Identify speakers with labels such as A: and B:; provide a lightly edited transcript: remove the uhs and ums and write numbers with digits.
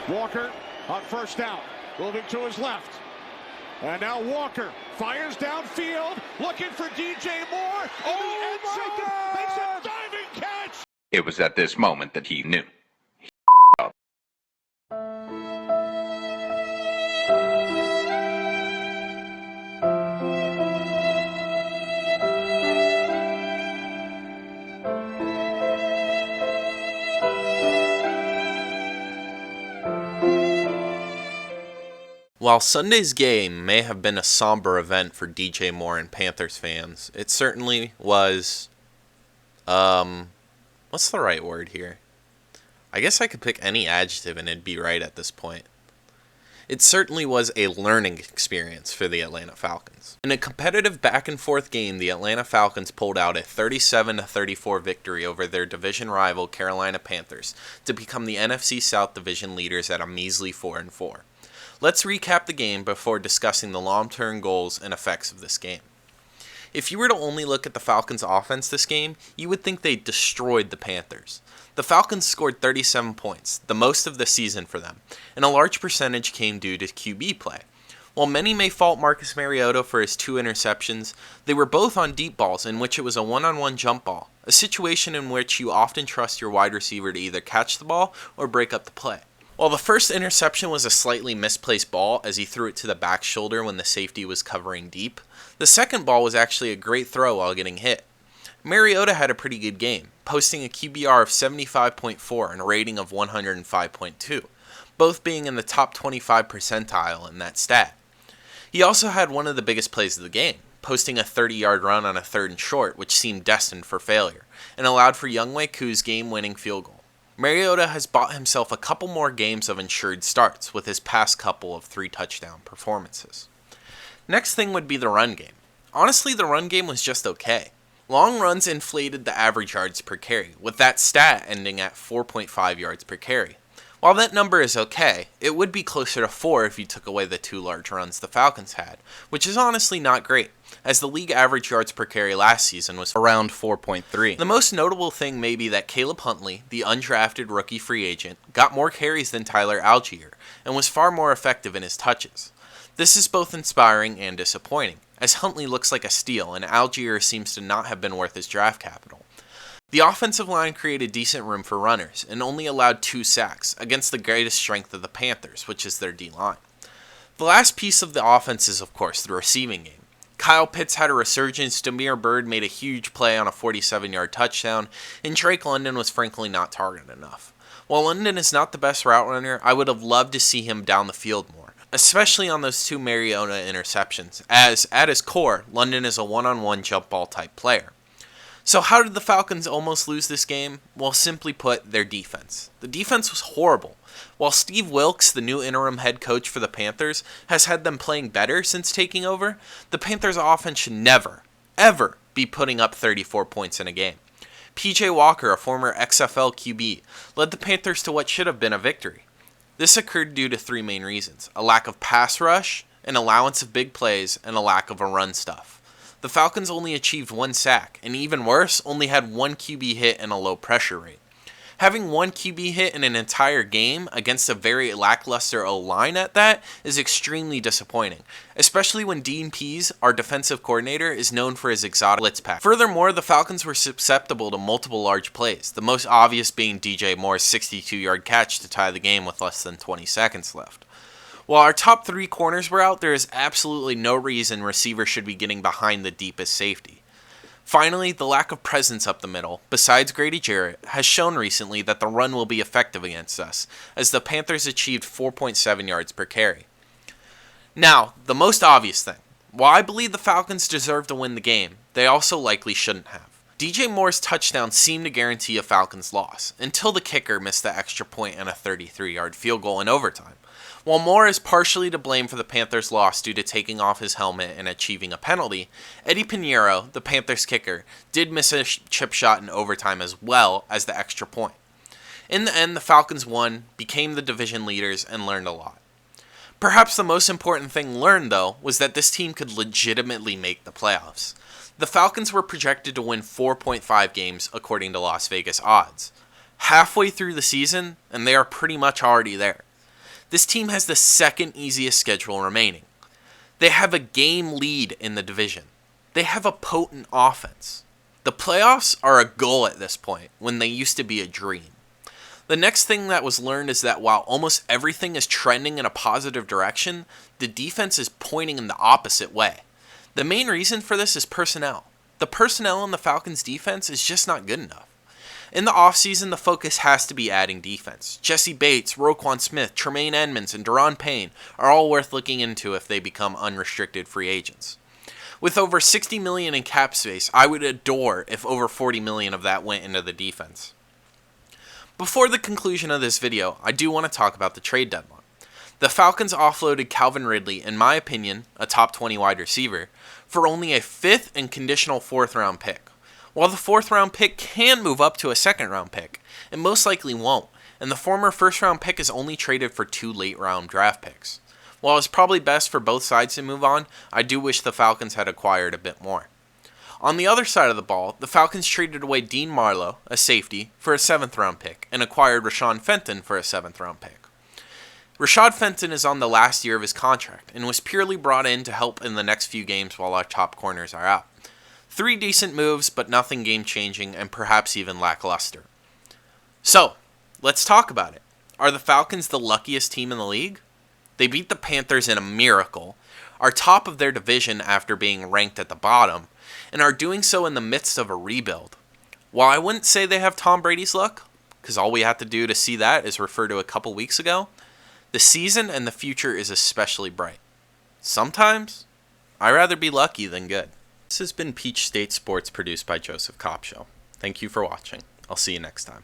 A: Walker on first down, moving to his left. And now Walker fires downfield, looking for DJ Moore.
B: Oh my God!
A: Makes a diving catch.
C: It was at this moment that he knew.
D: While Sunday's game may have been a somber event for DJ Moore and Panthers fans, it certainly was, what's the right word here? I guess I could pick any adjective and it'd be right at this point. It certainly was a learning experience for the Atlanta Falcons. In a competitive back-and-forth game, the Atlanta Falcons pulled out a 37-34 victory over their division rival Carolina Panthers to become the NFC South division leaders at a measly 4-4. Let's recap the game before discussing the long-term goals and effects of this game. If you were to only look at the Falcons' offense this game, you would think they destroyed the Panthers. The Falcons scored 37 points, the most of the season for them, and a large percentage came due to QB play. While many may fault Marcus Mariota for his 2 interceptions, they were both on deep balls in which it was a one-on-one jump ball, a situation in which you often trust your wide receiver to either catch the ball or break up the play. While the first interception was a slightly misplaced ball as he threw it to the back shoulder when the safety was covering deep, the second ball was actually a great throw while getting hit. Mariota had a pretty good game, posting a QBR of 75.4 and a rating of 105.2, both being in the top 25 percentile in that stat. He also had one of the biggest plays of the game, posting a 30-yard run on a 3rd and short which seemed destined for failure, and allowed for Younghoe Koo's game-winning field goal. Mariota has bought himself a couple more games of insured starts with his past couple of 3-touchdown performances. Next thing would be the run game. Honestly, the run game was just okay. Long runs inflated the average yards per carry, with that stat ending at 4.5 yards per carry. While that number is okay, it would be closer to 4 if you took away the 2 large runs the Falcons had, which is honestly not great, as the league average yards per carry last season was around 4.3. The most notable thing may be that Caleb Huntley, the undrafted rookie free agent, got more carries than Tyler Algier, and was far more effective in his touches. This is both inspiring and disappointing, as Huntley looks like a steal and Algier seems to not have been worth his draft capital. The offensive line created decent room for runners and only allowed 2 sacks against the greatest strength of the Panthers, which is their D-line. The last piece of the offense is, of course, the receiving game. Kyle Pitts had a resurgence, Damiere Byrd made a huge play on a 47-yard touchdown, and Drake London was frankly not targeted enough. While London is not the best route runner, I would have loved to see him down the field more, especially on those 2 Mariota interceptions, as, at his core, London is a one-on-one jump ball type player. So how did the Falcons almost lose this game? Well, simply put, their defense. The defense was horrible. While Steve Wilks, the new interim head coach for the Panthers, has had them playing better since taking over, the Panthers' offense should never, ever be putting up 34 points in a game. P.J. Walker, a former XFL QB, led the Panthers to what should have been a victory. This occurred due to 3 main reasons: a lack of pass rush, an allowance of big plays, and a lack of a run stuff. The Falcons only achieved 1 sack, and even worse, only had 1 QB hit and a low pressure rate. Having 1 QB hit in an entire game against a very lackluster O-line at that is extremely disappointing, especially when Dean Pease, our defensive coordinator, is known for his exotic blitz pack. Furthermore, the Falcons were susceptible to multiple large plays, the most obvious being DJ Moore's 62-yard catch to tie the game with less than 20 seconds left. While our top 3 corners were out, there is absolutely no reason receivers should be getting behind the deepest safety. Finally, the lack of presence up the middle, besides Grady Jarrett, has shown recently that the run will be effective against us, as the Panthers achieved 4.7 yards per carry. Now, the most obvious thing. While I believe the Falcons deserve to win the game, they also likely shouldn't have. DJ Moore's touchdown seemed to guarantee a Falcons loss, until the kicker missed the extra point and a 33-yard field goal in overtime. While Moore is partially to blame for the Panthers' loss due to taking off his helmet and achieving a penalty, Eddie Pinheiro, the Panthers' kicker, did miss a chip shot in overtime as well as the extra point. In the end, the Falcons won, became the division leaders, and learned a lot. Perhaps the most important thing learned, though, was that this team could legitimately make the playoffs. The Falcons were projected to win 4.5 games according to Las Vegas odds. Halfway through the season, and they are pretty much already there. This team has the second easiest schedule remaining. They have a game lead in the division. They have a potent offense. The playoffs are a goal at this point, when they used to be a dream. The next thing that was learned is that while almost everything is trending in a positive direction, the defense is pointing in the opposite way. The main reason for this is personnel. The personnel on the Falcons defense is just not good enough. In the offseason, the focus has to be adding defense. Jesse Bates, Roquan Smith, Tremaine Edmonds, and Daron Payne are all worth looking into if they become unrestricted free agents. With over $60 million in cap space, I would adore if over $40 million of that went into the defense. Before the conclusion of this video, I do want to talk about the trade deadline. The Falcons offloaded Calvin Ridley, in my opinion, a top 20 wide receiver, for only a 5th and conditional 4th round pick. While the 4th round pick can move up to a 2nd round pick, it most likely won't, and the former 1st round pick is only traded for 2 late round draft picks. While it's probably best for both sides to move on, I do wish the Falcons had acquired a bit more. On the other side of the ball, the Falcons traded away Dean Marlowe, a safety, for a 7th round pick, and acquired Rashawn Fenton for a 7th round pick. Rashad Fenton is on the last year of his contract, and was purely brought in to help in the next few games while our top corners are out. 3 decent moves, but nothing game-changing, and perhaps even lackluster. So, let's talk about it. Are the Falcons the luckiest team in the league? They beat the Panthers in a miracle, are top of their division after being ranked at the bottom, and are doing so in the midst of a rebuild. While I wouldn't say they have Tom Brady's luck, because all we have to do to see that is refer to a couple weeks ago, the season and the future is especially bright. Sometimes, I'd rather be lucky than good. This has been Peach State Sports produced by Joseph Kopshaw. Thank you for watching. I'll see you next time.